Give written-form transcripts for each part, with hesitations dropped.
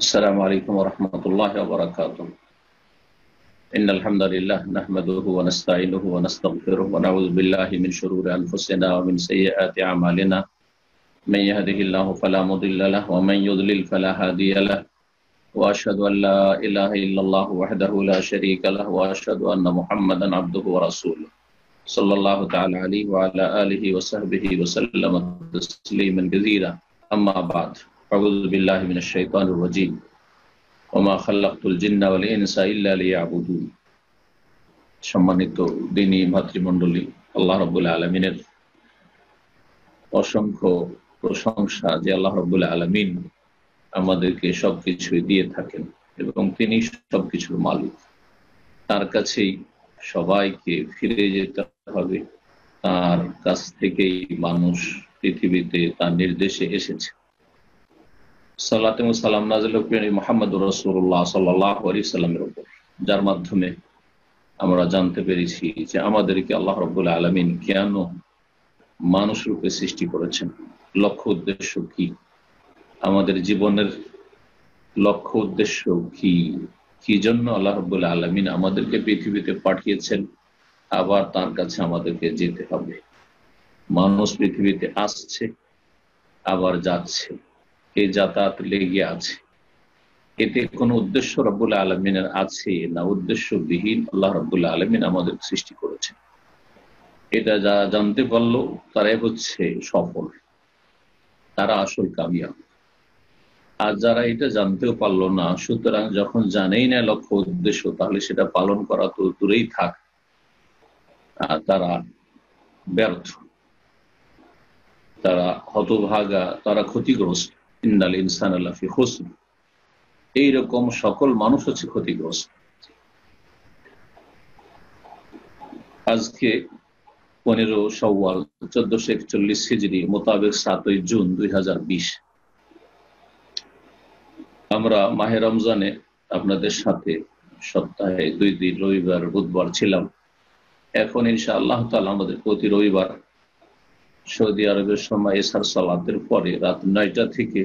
السلام عليكم ورحمة الله وبركاته. إن الحمد لله نحمده ونستعينه ونستغفره ونعوذ بالله من شرور أنفسنا ومن سيئات أعمالنا. من يهده الله فلا مضل له ومن يضلل فلا هادي له، وأشهد أن لا إله إلا الله وحده لا شريك له، وأشهد أن محمدا عبده ورسوله صلى الله تعالى عليه وعلى آله وصحبه وسلم تسليما كثيرا. أما بعد، أعوذ بالله من الشيطان الرجيم. ওমা খালাকতুল জিন্না ওয়াল ইনসা ইল্লা লিয়াবুদুন। সম্মানিত দ্বীনী ভাতৃমণ্ডলী, আল্লাহ রাব্বুল আলামিনের অসংখ্য প্রশংসা যে আল্লাহ রাব্বুল আলামিন আমাদেরকে সবকিছুই দিয়ে থাকেন এবং তিনি সবকিছুর মালিক। তার কাছেই সবাইকে ফিরে যেতে হবে। তার কাছ থেকেই মানুষ পৃথিবীতে তার নির্দেশে এসেছে। সালাত এবং সালাম নাযিল হোক মুহাম্মদুর রাসূলুল্লাহ সাল্লাল্লাহু আলাইহি সাল্লামের উপর, যার মাধ্যমে আমরা জানতে পেরেছি যে আমাদেরকে আল্লাহ রাব্বুল আলামিন কেন মানুষ রূপে সৃষ্টি করেছেন, লক্ষ্য উদ্দেশ্য কি, আমাদের জীবনের লক্ষ্য উদ্দেশ্য কি, কি জন্য আল্লাহ রাব্বুল আলামিন আমাদেরকে পৃথিবীতে পাঠিয়েছেন, আবার তার কাছে আমাদেরকে যেতে হবে। মানুষ পৃথিবীতে আসছে আবার যাচ্ছে, এই যাতায়াত লেগে আছে। এতে কোনো উদ্দেশ্য রাব্বুল আলামিনের আছে না উদ্দেশ্যবিহীন আল্লাহ রাব্বুল আলামিন আমাদের সৃষ্টি করেছেন। এটা যারা জানতে পারলো তারাই হচ্ছে সফল, তারা আসল কামিয়াব। আর যারা এটা জানতেও পারলো না, সুতরাং যখন জানেই না লক্ষ্য উদ্দেশ্য, তাহলে সেটা পালন করা তো দূরেই থাক, তারা ব্যর্থ, তারা হতভাগা, তারা ক্ষতিগ্রস্ত। ইন্নাল ইনসানা লাফি খুসর, এইরকম সকল মানুষ হচ্ছে ক্ষতিগ্রস্ত। আজকে 15 শাওয়াল 1441 হিজরি মোতাবেক 7 জুন 2020। আমরা মাহে রমজানে আপনাদের সাথে সপ্তাহে 2 দিন রবিবার বুধবার ছিলাম। এখন ইনশাআল্লাহ তাআলা আমাদের প্রতি রবিবার সৌদি আরবের সময় এশার সালাতের পরে রাত 9টা থেকে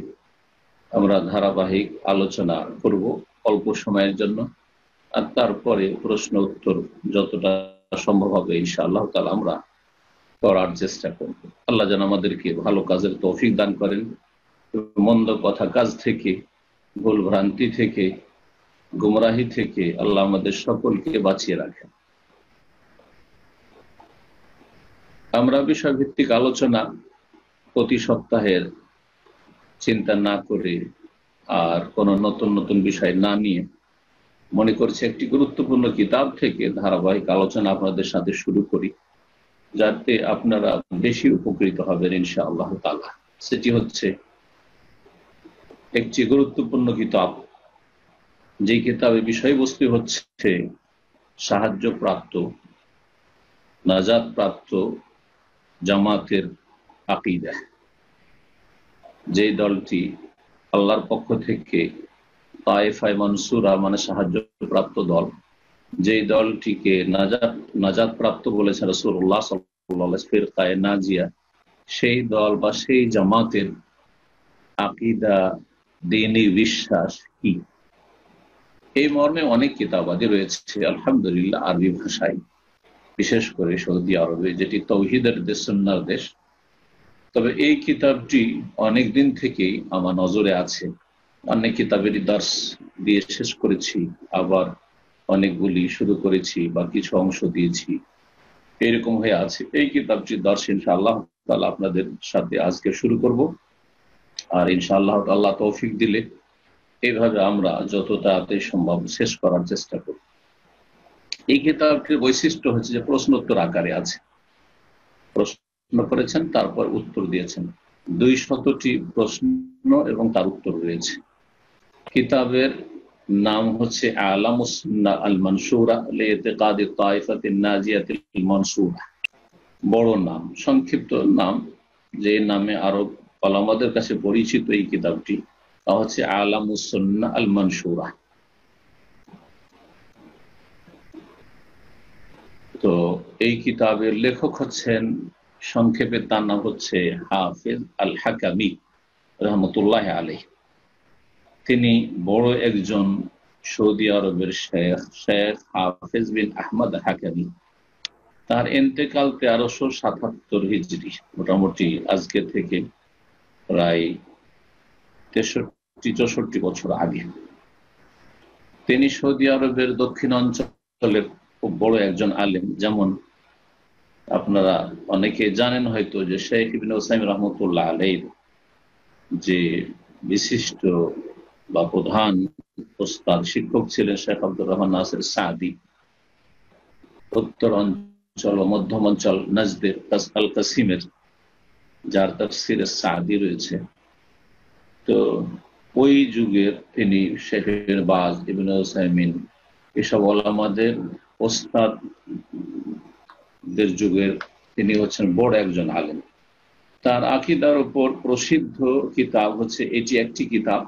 আমরা ধারাবাহিক আলোচনা করব অল্প সময়ের জন্য, আর তারপরে প্রশ্ন উত্তর যতটা সম্ভব হবে ইনশাআল্লাহ তাআলা আমরা করার চেষ্টা করব। আল্লাহ যেন আমাদেরকে ভালো কাজের তৌফিক দান করেন, মন্দ কথা কাজ থেকে, ভুল ভ্রান্তি থেকে, গুমরাহি থেকে আল্লাহ আমাদের সকলকে বাঁচিয়ে রাখেন। আমরা বিষয়ভিত্তিক আলোচনা প্রতি সপ্তাহের চিন্তা না করে আর কোনো নতুন নতুন বিষয় না নিয়ে মনে করছি একটি গুরুত্বপূর্ণ কিতাব থেকে ধারাবাহিক আলোচনা আপনাদের সাথে শুরু করি, যাতে আপনারা বেশি উপকৃত হবেন ইনশাআল্লাহ তাআলা। সেটি হচ্ছে একটি গুরুত্বপূর্ণ কিতাব, যে কিতাবের বিষয়বস্তু হচ্ছে সাহায্যপ্রাপ্ত, নাজাত প্রাপ্ত জামাতের আকীদা। যে দলটি আল্লাহর পক্ষ থেকে তায়েফায়ে মানসুরা মানে সাহায্যপ্রাপ্ত দল, যে দলটিকে নাজাত প্রাপ্ত বলেছেন রাসূলুল্লাহ সাল্লাল্লাহু আলাইহি ওয়াসাল্লাম, ফিরকায়ে নাজিয়া, সেই দল বা সেই জামাতের আকীদা, দ্বীনি বিশ্বাস কি, এই মর্মে অনেক কিতাবাদি রয়েছে আলহামদুলিল্লাহ আরবি ভাষায়, বিশেষ করে সৌদি আরবে যেটি তাওহীদের দেশ, সুন্নাহর দেশ। তবে এই কিতাবটি অনেক দিন থেকেই আমার নজরে আছে। অনেক কিতাবেরই দার্স দিয়ে শেষ করেছি, আবার অনেকগুলি শুরু করেছি বা কিছু অংশ দিয়েছি, এরকম হয়ে আছে। এই কিতাবটির দার্স ইনশাআল্লাহ তাআলা আপনাদের সাথে আজকে শুরু করব, আর ইনশাআল্লাহ আল্লাহ তৌফিক দিলে এইভাবে আমরা যত তাড়াতাড়ি সম্ভব শেষ করার চেষ্টা করব। এই কিতাবটির বৈশিষ্ট্য হচ্ছে যে প্রশ্নোত্তর আকারে আছে। প্রশ্ন করেছেন, তারপর উত্তর দিয়েছেন। 200টি প্রশ্ন এবং তার উত্তর রয়েছে। কিতাবের নাম হচ্ছে আলামুস সুন্নাহ আল মানসুরা লিইতিকাদি তায়েফাতিন নাজিয়াতিল মানসুরা। বড় নাম, সংক্ষিপ্ত নাম, যে নামে আরব ওলামাদের কাছে পরিচিত এই কিতাবটি, তা হচ্ছে আলামুস সুন্নাহ আল মানসুরা। তো এই কিতাবের লেখক হচ্ছেন, সংক্ষেপে তার নাম হচ্ছে হাফেজ আল হাকামি রাহমাতুল্লাহ আলাইহি। তিনি বড় একজন সৌদি আরবের শেখ, শেখ হাফেজ বিন আহমদ হাকামি। তার ইন্তেকাল 1377 হিজরি, মোটামুটি আজকে থেকে প্রায় 63-64 বছর আগে। তিনি সৌদি আরবের দক্ষিণ অঞ্চলের খুব বড় একজন আলেম। যেমন আপনারা অনেকে জানেন হয়তো যে শেখ ইবনে উসাইমিন রহমতুল্লাহ আলাইহির যে বিশিষ্ট বা প্রধান ওস্তাদ শিক্ষক ছিলেন শেখ আব্দুর রহমান নাসির সাদি। উত্তর অঞ্চল ও মধ্যম অঞ্চল নাজদের আল কাসিমের যার তাফসিরে সাদি রয়েছে, তো ওই যুগের তিনি শেখ ইবনে বাজ, ইবনে উসাইমিন এসব ওলামাদের ওস্তাদদের যুগের তিনি হচ্ছেন বড় একজন আলেম। তার আকীদার উপর প্রসিদ্ধ কিতাব হচ্ছে এটি একটি কিতাব,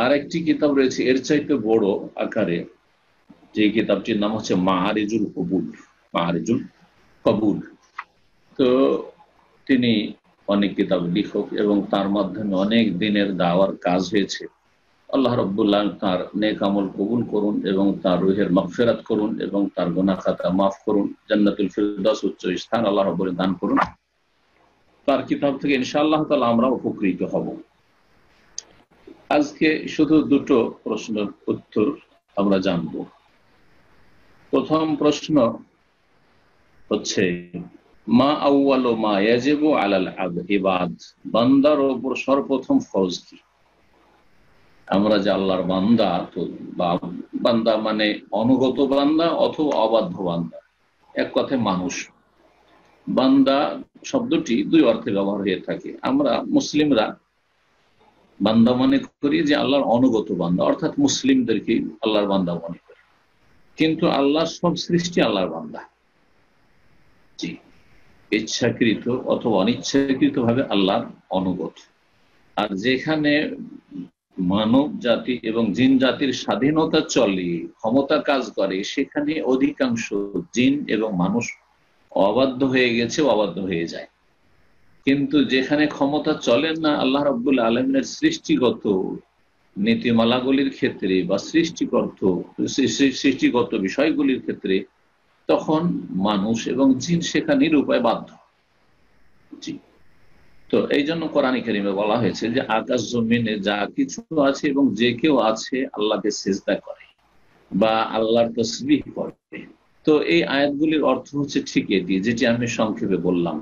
আর একটি কিতাব রয়েছে এর চাইতে বড় আকারে, যে কিতাবটির নাম হচ্ছে মাআরিজুল কবুল। মাআরিজুল কবুল। তো তিনি অনেক কিতাব লেখক এবং তার মাধ্যমে অনেক দিনের দাওয়ার কাজ হয়েছে। আল্লাহ রাব্বুল আলামিন তার নেক আমল কবুল করুন এবং তার রুহের মাগফিরাত করুন এবং তার গুনাহ খাতা মাফ করুন, জান্নাতুল ফিরদাউস উচ্চ স্থান আল্লাহ রাব্বুল দান করুন। তার কিতাব থেকে ইনশাআল্লাহ তাআলা আমরা উপকৃত হব। আজকে শুধু দুটো প্রশ্নের উত্তর আমরা জানব। প্রথম প্রশ্ন হচ্ছে, মা আউয়ালু মা ইয়াজিবু আলাল ইবাদ, বান্দার উপর সর্বপ্রথম ফরজ কি? আমরা যে আল্লাহর বান্দা, তো বান্দা মানে অনুগত বান্দা অথবা অবাধ্য বান্দা, এক কথায় মানুষ। বান্দা শব্দটি দুই অর্থে ব্যবহার হয়ে থাকে। আমরা মুসলিমরা বান্দা মনে করি যে আল্লাহর অনুগত বান্দা, অর্থাৎ মুসলিমদেরকে আল্লাহর বান্দা মনে করি, কিন্তু আল্লাহ সব সৃষ্টি আল্লাহর বান্দা। জি, ইচ্ছাকৃত অথবা অনিচ্ছাকৃত ভাবে আল্লাহর অনুগত। আর যেখানে মানব জাতি এবং জিন জাতির স্বাধীনতা চলে, ক্ষমতা কাজ করে, সেখানে অধিকাংশ জিন এবং মানুষ অবাধ্য হয়ে গেছে, অবাধ্য হয়ে যায়। কিন্তু যেখানে ক্ষমতা চলে না আল্লাহ রাব্বুল আলামিনের সৃষ্টিগত নীতিমালাগুলির ক্ষেত্রে বা সৃষ্টিগত বিষয়গুলির ক্ষেত্রে, তখন মানুষ এবং জিন সেখানে নিরুপায় বাধ্য। জি, তো এই জন্য কোরআন কারীমে বলা হয়েছে যে আকাশ জমিনে যা কিছু আছে এবং যে কেউ আছে আল্লাহকে সিজদা করে বা আল্লাহর তাসবিহ করে। তো এই আয়াতগুলির অর্থ হচ্ছে ঠিক এটি, যেটি আমি সংক্ষেপে বললাম।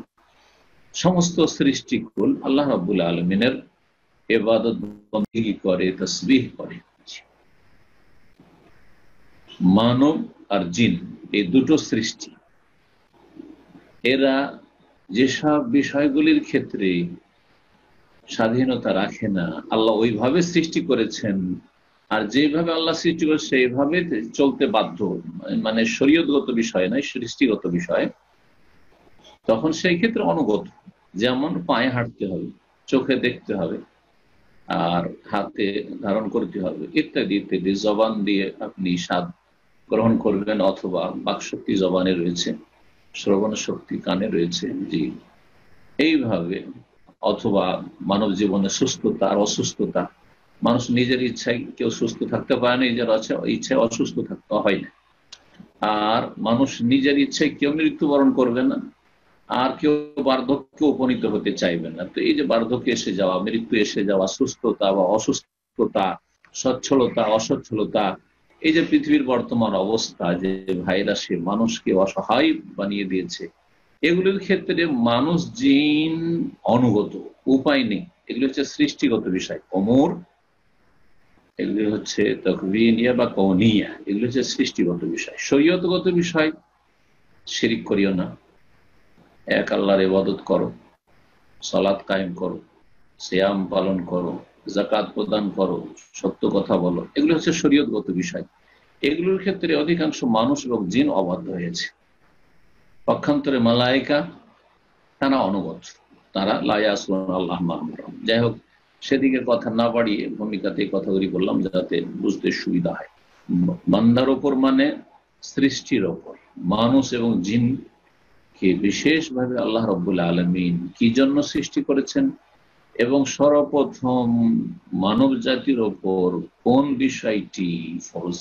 সমস্ত সৃষ্টিকুল আল্লাহ রাব্বুল আলামিনের ইবাদত বন্দেগী করে, তাসবিহ করে। মানব আর জিন এই দুটো সৃষ্টি, এরা যেসব বিষয়গুলির ক্ষেত্রে স্বাধীনতা রাখে না, আল্লাহ ওইভাবে সৃষ্টি করেছেন, আর যেভাবে আল্লাহ সৃষ্টি করে সেইভাবে চলতে বাধ্য, মানে শরীয়তগত বিষয় নয়, সৃষ্টিগত বিষয়, তখন সেই ক্ষেত্রে অনুগত। যেমন পায়ে হাঁটতে হবে, চোখে দেখতে হবে, আর হাতে ধারণ করতে হবে, ইত্যাদি ইত্যাদি। জবান দিয়ে আপনি স্বাদ গ্রহণ করবেন, অথবা বাকশক্তি জবানে রয়েছে, শ্রবণ শক্তি কানে রয়েছে। জি, এইভাবে। অথবা মানব জীবনে সুস্থতা আর অসুস্থতা, মানুষ নিজের ইচ্ছায় কেউ সুস্থ থাকতে পারে না, নিজের ইচ্ছায় অসুস্থ থাকতে হয় না। আর মানুষ নিজের ইচ্ছায় কেউ মৃত্যুবরণ করবে না, আর কেউ বার্ধক্যে উপনীত হতে চাইবে না। তো এই যে বার্ধক্য এসে যাওয়া, মৃত্যু এসে যাওয়া, সুস্থতা বা অসুস্থতা, সচ্ছলতা অসচ্ছলতা, এই যে পৃথিবীর বর্তমান অবস্থা, যে ভাইরাসে মানুষকে অসহায় বানিয়ে দিয়েছে, এগুলোর ক্ষেত্রে মানুষ জিন অনুগত, উপায় নেই। এগুলো হচ্ছে সৃষ্টিগত বিষয়। অমর এগুলি হচ্ছে তাকওয়িনিয়া বা কওনিয়া, এগুলো হচ্ছে সৃষ্টিগত বিষয়। শরীয়তগত বিষয়, শিরিক করিও না, এক আল্লাহর ইবাদত করো, সালাত কায়েম করো, সিয়াম পালন করো, যাকাত প্রদান করো, সত্য কথা বলো, এগুলো হচ্ছে শরীয়তগত বিষয়। এগুলোর ক্ষেত্রে অধিকাংশ মানুষ এবং জিন অবাধ্য হয়েছে। পক্ষান্তরে মালায়েকা তারা অনুগত, তারা লা ইয়াসুনা আল্লাহ মা আমরাহুম। যাই হোক, সেদিকে কথা না বাড়িয়ে ভূমিকাতে কথাগুলি বললাম যাতে বুঝতে সুবিধা হয়। বান্দার ওপর মানে সৃষ্টির ওপর, মানুষ এবং জিনকে বিশেষভাবে আল্লাহ রাব্বুল আলামিন কি জন্য সৃষ্টি করেছেন, এবং সর্বপ্রথম মানব জাতির ওপর কোন বিষয়টি ফরজ,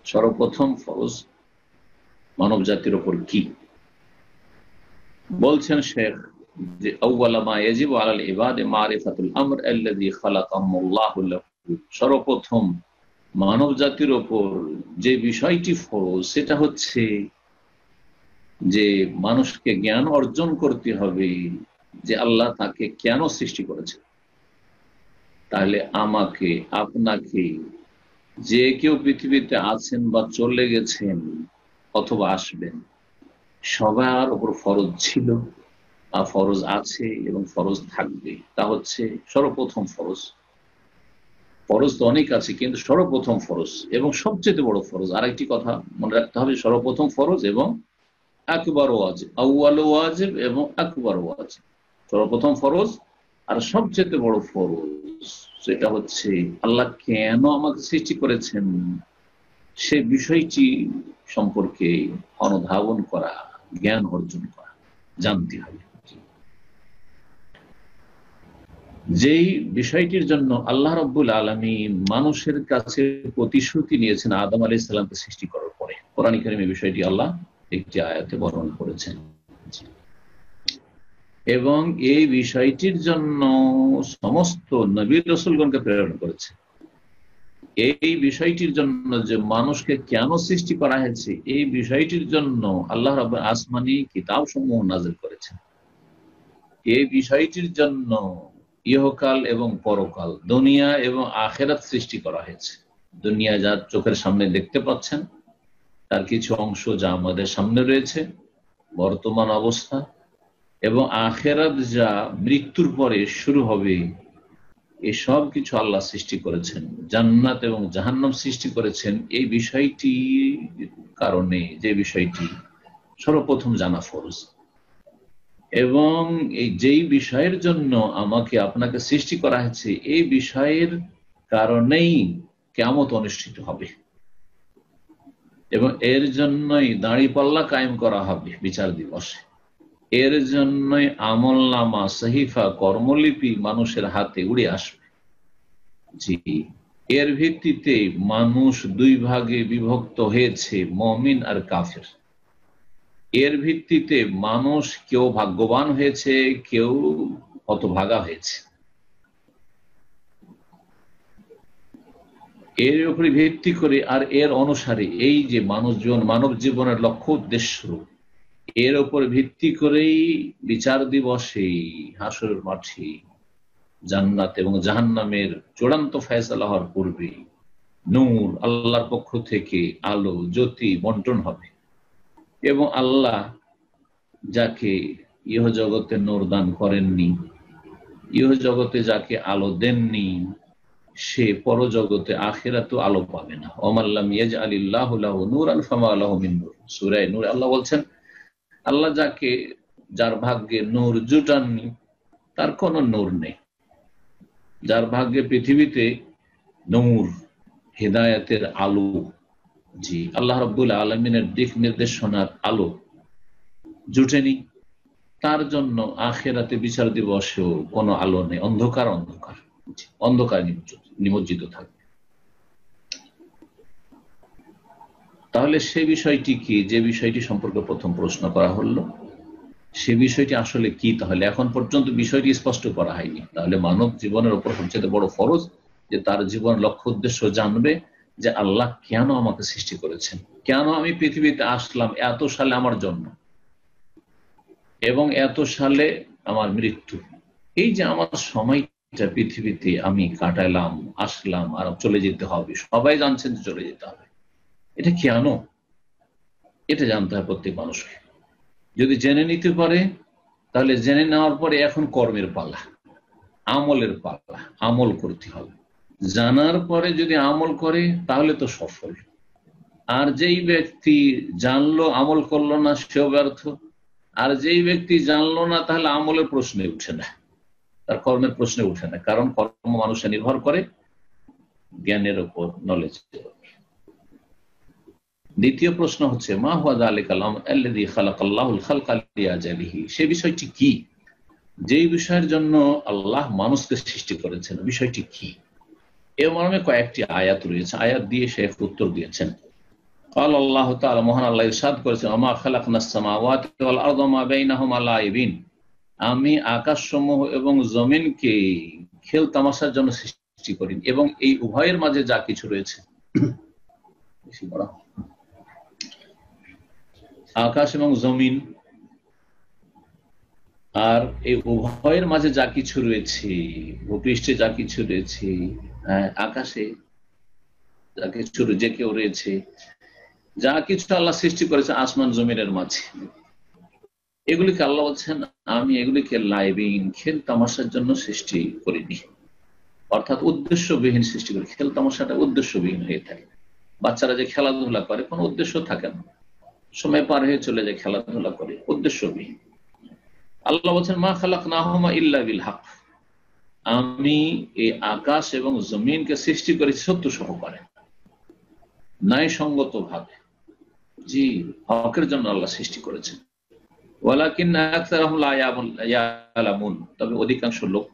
সর্বপ্রথম ফরজ মানব জাতির ওপর কি? বলছেন শেখ যে আউয়ালা মা ইয়াজিবু আলাল ইবাদি মারিফাতুল আমর আল্লাযী খালাকাহুমুল্লাহু লাহু, সর্বপ্রথম মানব জাতির ওপর যে বিষয়টি ফরজ সেটা হচ্ছে যে মানুষকে জ্ঞান অর্জন করতে হবে যে আল্লাহ তাকে কেন সৃষ্টি করেছে। তাহলে আমাকে আপনাকে, যে কেউ পৃথিবীতে আছেন বা চলে গেছেন অথবা আসবেন, সবার উপর ফরজ ছিল আর ফরজ আছে এবং ফরজ থাকবে। তা হচ্ছে সর্বপ্রথম ফরজ। ফরজ তো অনেক আছে, কিন্তু সর্বপ্রথম ফরজ এবং সবচেয়ে বড় ফরজ, আরেকটি কথা মনে রাখতে হবে, সর্বপ্রথম ফরজ এবং আকবর ওয়াজিব, আউয়াল ওয়াজিব এবং আকবর ওয়াজিব। সর্বপ্রথম ফরজ আর সবচেয়ে বড় ফরজ সেটা হচ্ছে আল্লাহ কেন আমাকে সৃষ্টি করেছেন সে বিষয়টি সম্পর্কে অনুধাবন করা, জ্ঞান অর্জন করা, জানতে হবে। যেই বিষয়টির জন্য আল্লাহ রাব্বুল আলামিন মানুষের কাছে প্রতিশ্রুতি নিয়েছেন আদম আলাইহিস সালামকে সৃষ্টি করার পরে, কোরআন কারীমে বিষয়টি আল্লাহ একটি আয়াতে বর্ণনা করেছেন। এবং এই বিষয়টির জন্য সমস্ত নবী রাসূলগণকে প্রেরণ করেছে। এই বিষয়টির জন্য যে মানুষকে কেন সৃষ্টি করা হয়েছে এই বিষয়টির জন্য আল্লাহ রাব্বুল আসমানী কিতাব সমূহ নাযিল করেছেন। এই বিষয়টির জন্য ইহকাল এবং পরকাল, দুনিয়া এবং আখিরাত সৃষ্টি করা হয়েছে। দুনিয়া যা চোখের সামনে দেখতে পাচ্ছেন তার কিছু অংশ যা আমাদের সামনে রয়েছে বর্তমান অবস্থা, এবং আখিরাত যা মৃত্যুর পরে শুরু হবে, এসব কিছু আল্লাহ সৃষ্টি করেছেন। জান্নাত এবং জাহান্নাম সৃষ্টি করেছেন এই বিষয়টি কারণে, যে বিষয়টি সর্বপ্রথম জানা ফরজ। এবং এই যেই বিষয়ের জন্য আমাকে আপনাকে সৃষ্টি করা হয়েছে এই বিষয়ের কারণেই কিয়ামত অনুষ্ঠিত হবে এবং এর জন্যই দাঁড়িপাল্লা কায়েম করা হবে বিচার দিবসে। এর জন্যই আমলনামা, সহিফা, কর্মলিপি মানুষের হাতে উড়ে আসবে। জি, এর ভিত্তিতে মানুষ দুই ভাগে বিভক্ত হয়েছে, মুমিন আর কাফের। এর ভিত্তিতে মানুষ কেউ ভাগ্যবান হয়েছে, কেউ হতভাগা হয়েছে। এর উপরে ভিত্তি করে আর এর অনুসারে এই যে মানব জীবনের লক্ষ্য উদ্দেশ্য, এর উপর ভিত্তি করেই বিচার দিবসে হাসরের মাঠে জান্নাত এবং জাহান্নামের চূড়ান্ত ফয়সালা হওয়ার পূর্বে নূর, আল্লাহর পক্ষ থেকে আলো, জ্যোতি বন্টন হবে। এবং আল্লাহ যাকে ইহ জগতে নূর দান করেননি, ইহ জগতে যাকে আলো দেননি, সে পরজগতে আখিরাতেও আলো পাবে না। ওমাল্লাম ইয়াজআলিল্লাহু লাহু নূরান ফামা লাহু মিন নূর। সূরা নূর আল্লাহ বলছেন, আল্লাহ যার ভাগ্যে নূর জুটাননি তার কোনো নূর নেই। যার ভাগ্যে পৃথিবীতে নূর, হিদায়াতের আলো, জি আল্লাহ রাব্বুল আলামিনের দিক নির্দেশনার আলো জুটেনি, তার জন্য আখিরাতে বিচার দিবসেও কোনো আলো নেই, অন্ধকার অন্ধকার অন্ধকার নিমজ্জিত থাকবে। তাহলে সে বিষয়টি কি, যে বিষয়টি সম্পর্কে প্রথম প্রশ্ন করা হলো, সে বিষয়টি আসলে কি? তাহলে এখন পর্যন্ত বিষয়টি স্পষ্ট করা হয়নি। তাহলে মানব জীবনের উপর সবচেয়ে বড় ফরজ যে তার জীবন লক্ষ্য উদ্দেশ্য জানবে, যে আল্লাহ কেন আমাকে সৃষ্টি করেছেন, কেন আমি পৃথিবীতে আসলাম, এত সালে আমার জন্ম এবং এত সালে আমার মৃত্যু। এই যে আমার সময়টা পৃথিবীতে আমি কাটাইলাম, আসলাম আর চলে যেতে হবে, সবাই জানছেন যে চলে যেতে হবে, এটা কেন, এটা জানতে হয় প্রত্যেক মানুষকে। যদি জেনে নিতে পারে তাহলে জেনে নেওয়ার পরে এখন কর্মের পালা, আমলের পালা, আমল করতে হবে। জানার পরে যদি আমল করে তাহলে তো সফল। আর যেই ব্যক্তি জানলো আমল করলো না সেও ব্যর্থ। আর যেই ব্যক্তি জানলো না তাহলে আমলের প্রশ্নে উঠে না, তার কর্মের প্রশ্নে উঠে না, কারণ কর্ম মানুষে নির্ভর করে জ্ঞানের উপর, নলেজ। দ্বিতীয় প্রশ্ন হচ্ছে মা হুয়া যালিকাল আমর আল্লাযী খালাকাল্লাহুল খালকা লিয়াজালিহি, সে বিষয়টি কি যেই বিষয়ের জন্য আল্লাহ মানুষকে সৃষ্টি করেছেন বিষয়টি কি, এর মর্মে কয়েকটি আয়াত রয়েছে। আয়াত দিয়ে শেখ উত্তর দিয়েছেন। قال আল্লাহ তাআলা, মহান আল্লাহ ইরশাদ করেছেন, ওমা খালাকনাস সামাওয়াতি ওয়াল আরদা মা বাইনাহুমা লাইবিন, আমি আকাশসমূহ এবং জমিনকে খেল তামাশার জন্য সৃষ্টি করি এবং এই উভয়ের মাঝে যা কিছু রয়েছে, আকাশ এবং জমিন আর এই উভয়ের মাঝে যা কিছু রয়েছে, ভূপৃষ্ঠে যা কিছু রয়েছে, আকাশে যা কিছু যে কেউ রয়েছে, যা কিছু আল্লাহ সৃষ্টি করেছে আসমান জমিনের মাঝে, এগুলিকে আল্লাহ বলছেন আমি এগুলিকে লাইবিন খেল তামাশার জন্য সৃষ্টি করিনি, অর্থাৎ উদ্দেশ্যবিহীন সৃষ্টি করি। খেল তামাশাটা উদ্দেশ্যবিহীন হয়ে থাকে। বাচ্চারা যে খেলাধুলা করে কোনো উদ্দেশ্য থাকে না, সময় পার হয়ে চলে যায়, খেলাধুলা করে উদ্দেশ্যবিহীন। আল্লাহ বলছেন মা খালাকনাহুমা ইল্লা বিল হক, আমি এই আকাশ এবং জমিনকে সৃষ্টি করেছি সত্য সহকারে, ন্যায়সঙ্গত ভাবে। জি, হকের জন্য আল্লাহ সৃষ্টি করেছেন। ওয়ালাকিন্না আকসারাহুম লা ইয়ালামুন, তবে অধিকাংশ লোক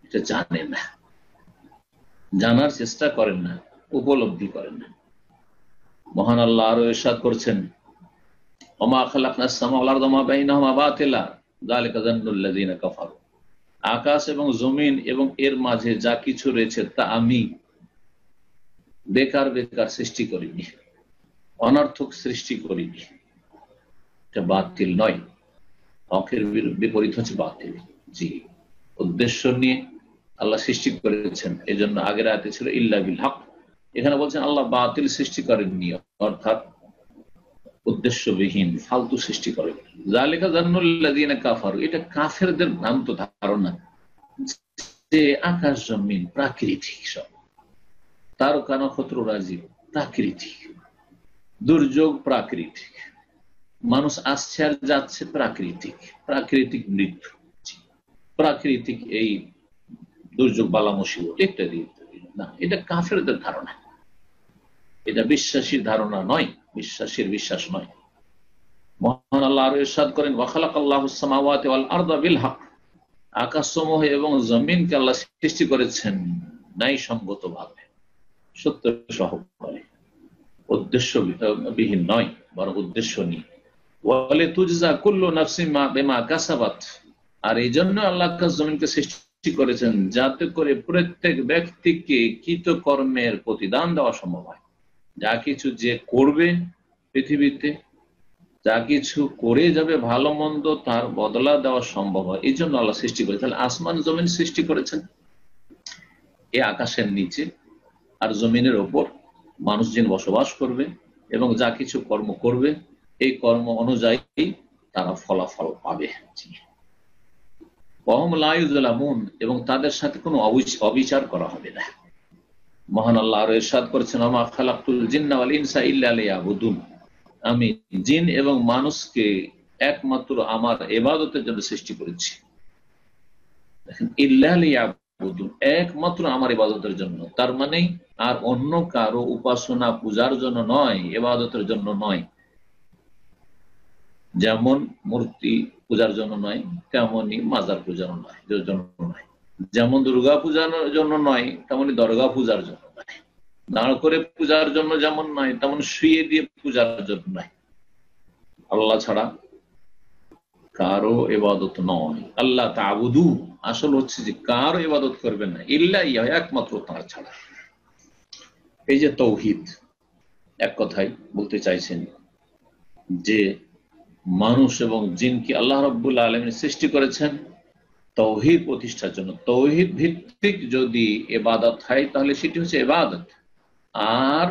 এটা জানে না, জানার চেষ্টা করেন না, উপলব্ধি করেন না। মহান আল্লাহ আরো ইরশাদ করছেন, ওমা খালাকনাস সামাওয়াতি ওয়াল আরদা মা বাইনাহুমা বাতিলা যালিকা যান্নুল লাযিনা কাফারু, আকাশ এবং জমিন এবং এর মাঝে যা কিছু রয়েছে তা আমি বেকার বেকার সৃষ্টি করিনি, অনর্থক সৃষ্টি করিনি। এটা বাতিল নয়, হকের বিপরীত হচ্ছে বাতিল। জি, উদ্দেশ্য নিয়ে আল্লাহ সৃষ্টি করেছেন, এই জন্য আগের আয়াতে ছিল ইল্লা বিল হক, এখানে বলছেন আল্লাহ বাতিল সৃষ্টি করেননি, অর্থাৎ উদ্দেশ্যবিহীন ফালতু সৃষ্টি করেন। যালিকা যান্নুল লাযিনা কাফারু, এটা কাফেরদের ভ্রান্ত ধারণা যে আকাশ জমিন প্রাকৃতিক, সব তারকা নক্ষত্র রাজি প্রাকৃতিক, দুর্যোগ প্রাকৃতিক, মানুষ আসছে আর যাচ্ছে প্রাকৃতিক, প্রাকৃতিক মৃত্যু, প্রাকৃতিক এই দুর্যোগ বালা মুসিবত ইত্যাদি না, এটা কাফেরদের ধারণা, এটা বিশ্বাসীর ধারণা নয়, বিশ্বাসীর বিশ্বাস নয়। মহান আল্লাহ আরো ইরশাদ করেন ওয়া খালাকাল্লাহুস সামাওয়াতি ওয়াল আরদা বিল হক, আকাশসমূহ এবং জমিনকে আল্লাহ সৃষ্টি করেছেন ন্যায়সঙ্গত ভাবে, সত্য সহকারে, উদ্দেশ্য বিহীন নয়, বরং উদ্দেশ্য নিয়ে। ওয়ালে তুজজা কুল্লু নাফসিন বিমা কাসাবাত, আর এই জন্য আল্লাহ আকাশ জমিনকে সৃষ্টি করেছেন যাতে করে প্রত্যেক ব্যক্তিকে কৃতকর্মের প্রতিদান দেওয়া সম্ভব হয়। যা কিছু যে করবে পৃথিবীতে, যা কিছু করে যাবে ভালো মন্দ, তার বদলা দেওয়া সম্ভব হয়, এই জন্য আল্লাহ সৃষ্টি করেছেন। তাহলে আসমান জমিন সৃষ্টি করেছেন, এই আকাশের নিচে আর জমিনের ওপর মানুষ যেন বসবাস করবে এবং যা কিছু কর্ম করবে এই কর্ম অনুযায়ী তারা ফলাফল পাবে। ওয়াহুম লা ইউযলামুন, এবং তাদের সাথে কোনো অবিচার করা হবে না। মহান আল্লাহ আরো ইরশাদ করেছেন ওমা খালাকতুল জিন্না ওয়াল ইনসা ইল্লা লিয়াবুদুন, আমি জিন এবং মানুষকে একমাত্র আমার ইবাদতের জন্য সৃষ্টি করেছি। দেখেন, ইল্লা লিয়াবুদুন, একমাত্র আমার ইবাদতের জন্য, তার মানে আর অন্য কারো উপাসনা পূজার জন্য নয়, ইবাদতের জন্য নয়। যেমন মূর্তি পূজার জন্য নয়, তেমনি মাজার পূজার জন্য নয়, যেমন দুর্গা পূজার জন্য নয় তেমনি দরগা পূজার জন্য নয়, দাঁড় করে পূজার জন্য যেমন নয় তেমন শুয়ে দিয়ে পূজার জন্য নয়। আল্লাহ ছাড়া কারো ইবাদত নয়। আল্লাহ তা'বুদু, আসল হচ্ছে যে কারো ইবাদত করবেন না, ইল্লা ইয়া, একমাত্র তার ছাড়া। এই যে তাওহীদ, এক কথায় বলতে চাইছেন যে মানুষ এবং জিনকে আল্লাহ রাব্বুল আলামিন সৃষ্টি করেছেন তাওহীদ প্রতিষ্ঠার জন্য। তাওহীদ ভিত্তিক যদি ইবাদত হয় তাহলে সেটি হচ্ছে ইবাদত, আর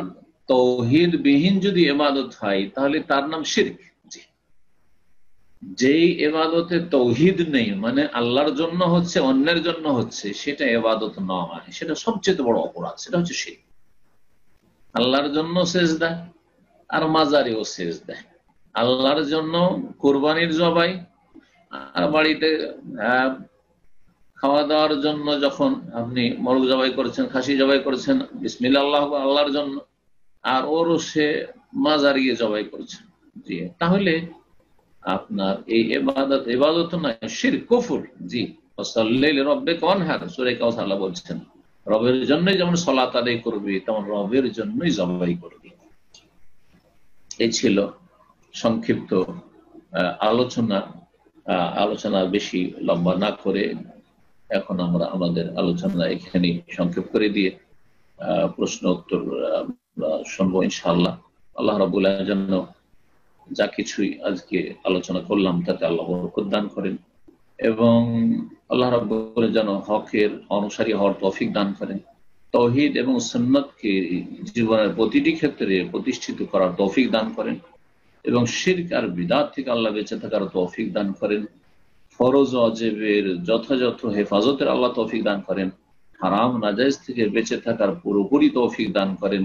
তাওহীদ বিহীন যদি ইবাদত হয় তাহলে তার নাম শিরক। যেই ইবাদতে তাওহীদ নেই, মানে আল্লাহর জন্য হচ্ছে অন্যের জন্য হচ্ছে, সেটা ইবাদত নয়, সেটা সবচেয়ে বড় অপরাধ, সেটা হচ্ছে শিরক। আল্লাহর জন্য সেজদা আর মাজারেও সেজদা, আল্লাহর জন্য কুরবানির জবাই আর বাড়িতে খাওয়া দাওয়ার জন্য যখন আপনি মোরগ জবাই করেছেন, খাসি জবাই করেছেন বিসমিল্লাহ আল্লাহর জন্য, আর ওরও সে মাজার গিয়ে জবাই করছেন, তাহলে আপনার এই ইবাদত নয়, শিরক, কুফর। জি, ফাসাল্লি লিরাব্বিকা ওয়ানহার, সূরা কাউসার আল্লাহ বলছেন রবের জন্যই যেমন সালাত আদায় করবি তেমন রবের জন্যই জবাই করবি। এই ছিল সংক্ষিপ্ত আলোচনা। আলোচনা বেশি লম্বা না করে এখন আমরা আমাদের আলোচনা এখানে সংক্ষেপ করে দিয়ে প্রশ্ন উত্তর শুনবো ইনশাআল্লাহ। আল্লাহ রাব্বুল আলামিন যেন যা কিছুই আজকে আলোচনা করলাম তাতে আল্লাহ বরকত দান করেন এবং আল্লাহ রাব্বুল যেন হকের অনুসারী হওয়ার তৌফিক দান করেন, তাওহীদ এবং সুন্নাতকে জীবনের প্রতিটি ক্ষেত্রে প্রতিষ্ঠিত করার তৌফিক দান করেন এবং শিরক আর বিদআত থেকে আল্লাহ বেঁচে থাকার তৌফিক দান করেন, ফরজ ওয়াজিবের যথাযথ হেফাজতের আল্লাহ তৌফিক দান করেন, হারাম নাজায়েজ থেকে বেঁচে থাকার পুরোপুরি তৌফিক দান করেন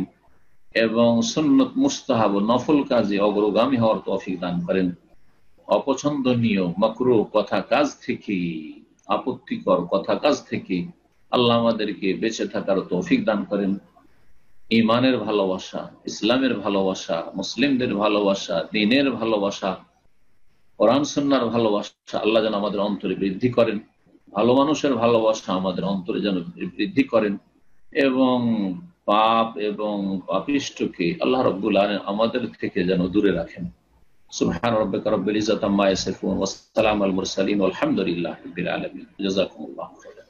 এবং সুন্নত মুস্তাহাব ও নফল কাজে অগ্রগামী হওয়ার তৌফিক দান করেন। অপছন্দনীয় মাকরুহ কথা কাজ থেকে, আপত্তিকর কথা কাজ থেকে আল্লাহ আমাদেরকে বেঁচে থাকার তৌফিক দান করেন। ঈমানের ভালোবাসা, ইসলামের ভালোবাসা, মুসলিমদের ভালোবাসা, দ্বীনের ভালোবাসা, কোরআন সুন্নাহর ভালোবাসা আল্লাহ যেন আমাদের অন্তরে বৃদ্ধি করেন, ভালো মানুষের ভালোবাসা আমাদের অন্তরে যেন বৃদ্ধি করেন এবং পাপ এবং পাপিষ্ঠকে আল্লাহ রাব্বুল আলামিন আমাদের থেকে যেন দূরে রাখেন। সুবহান রাব্বিকা রাব্বিল ইজ্জাতি আম্মা ইয়াসিফুন ওয়া সালামুল মুরসালিন ওয়াল হামদুলিল্লাহি রাব্বিল আলামিন। জাযাকুমুল্লাহু খাইরান।